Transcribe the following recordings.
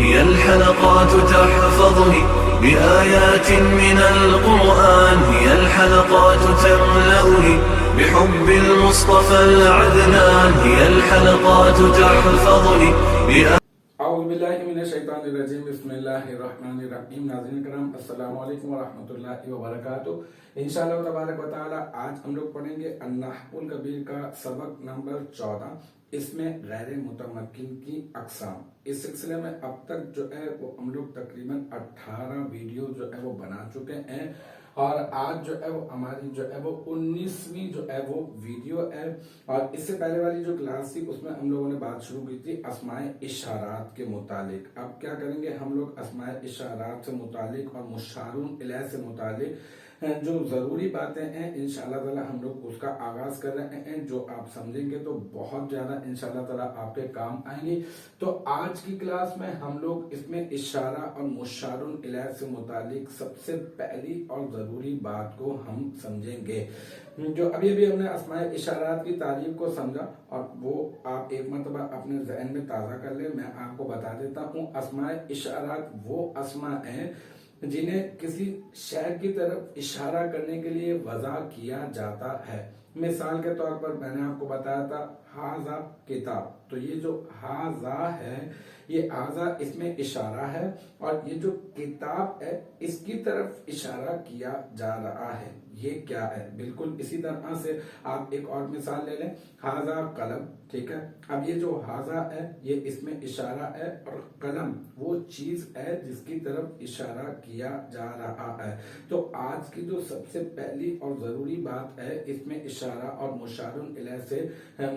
هي الحلقات تحفظني بآيات من القرآن، هي الحلقات تملأني بحب المصطفى العدنان، هي الحلقات تحفظني اعوذ باللہ من الشیطان الرجیم، بسم اللہ الرحمن الرحیم۔ ناظرین کرام، السلام علیکم ورحمۃ اللہ وبرکاتہ۔ انشاءاللہ تبارک و تعالی آج ہم لوگ پڑھیں گے النحو الکبیر کا سبق نمبر 14، اس میں غیر متمکن کی اقسام۔ اس سلسلے میں اب تک جو ہے وہ ہم لوگ تقریباً 18 ویڈیو جو ہے وہ بنا چکے ہیں، اور آج جو ہے وہ ہماری جو ہے وہ 19ویں جو ہے وہ ویڈیو ہے۔ اور اس سے پہلے والی جو کلاس تھی اس میں ہم لوگوں نے بات شروع کی تھی اسماء اشارات کے متعلق۔ اب کیا کریں گے ہم لوگ اسماء اشارات سے متعلق اور مشارون الیہ سے متعلق جو ضروری باتیں ہیں انشاءاللہ تعالی ہم لوگ اس کا آغاز کر رہے ہیں، جو آپ سمجھیں گے تو بہت زیادہ انشاءاللہ تعالی آپ کے کام آئیں گی۔ تو آج کی کلاس میں ہم لوگ اس میں اشارہ اور مشارون الیہ سے متعلق سب سے پہلی اور ضروری بات کو ہم سمجھیں گے۔ جو ابھی ہم نے اسماء اشارات کی تعریف کو سمجھا، اور وہ آپ ایک مرتبہ اپنے ذہن میں تازہ کر لیں۔ میں آپ کو بتا دیتا ہوں، اسماء اشارات وہ اسماء ہیں جنہیں کسی شے کی طرف اشارہ کرنے کے لیے وضع کیا جاتا ہے۔ مثال کے طور پر میں نے آپ کو بتایا تھا ھذا کتاب، تو یہ جو ھذا ہے یہ ھذا اس میں اشارہ ہے، اور یہ جو کتاب ہے اس کی طرف اشارہ کیا جا رہا ہے۔ یہ کیا ہے؟ بالکل اسی طرح سے آپ ایک اور مثال لے لیں، ھذا قلم، ٹھیک ہے۔ اب یہ جو ھذا ہے یہ اس میں اشارہ ہے، اور قلم وہ چیز ہے جس کی طرف اشارہ کیا جا رہا ہے۔ تو آج کی جو سب سے پہلی اور ضروری بات ہے اس میں اشارہ اور مشارون الیہ سے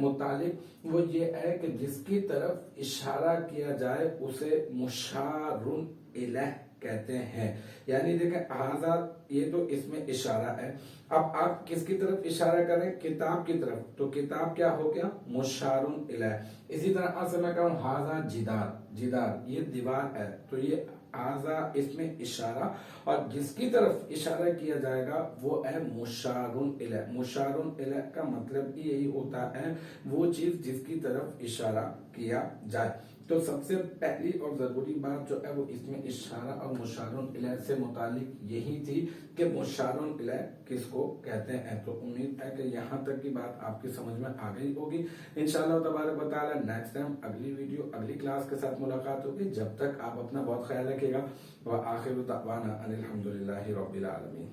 متعلق، وہ یہ ہے کہ جس کی طرف اشارہ کیا جائے اسے مشارون الیہ کہتے ہیں۔ یعنی دیکھیں ھذا یہ تو اس میں اشارہ ہے، اب آپ کس کی طرف اشارہ کریں؟ کتاب کی طرف، تو کتاب کیا ہو گیا؟ مشارون الیہ۔ اسی طرح سے میں کہوں ھذا جدار، جدار یہ دیوار ہے، تو یہ ھذا اس میں اشارہ، اور جس کی طرف اشارہ کیا جائے گا وہ ہے مشارون الیہ۔ مشارون الیہ کا مطلب بھی یہی ہوتا ہے وہ چیز جس کی طرف اشارہ کیا جائے۔ تو سب سے پہلی اور ضروری بات جو ہے وہ اس میں اشارہ اور مشارون الیہ سے متعلق یہی تھی کہ مشارون الیہ کس کو کہتے ہیں۔ تو امید ہے کہ یہاں تک کی بات آپ کی سمجھ میں آ گئی ہوگی۔ انشاءاللہ تبارک و تعالی نیکسٹ ٹائم اگلی ویڈیو اگلی کلاس کے ساتھ ملاقات ہوگی۔ جب تک آپ اپنا بہت خیال رکھیے گا۔ وآخر دعوانا ان الحمدللہ رب العالمین۔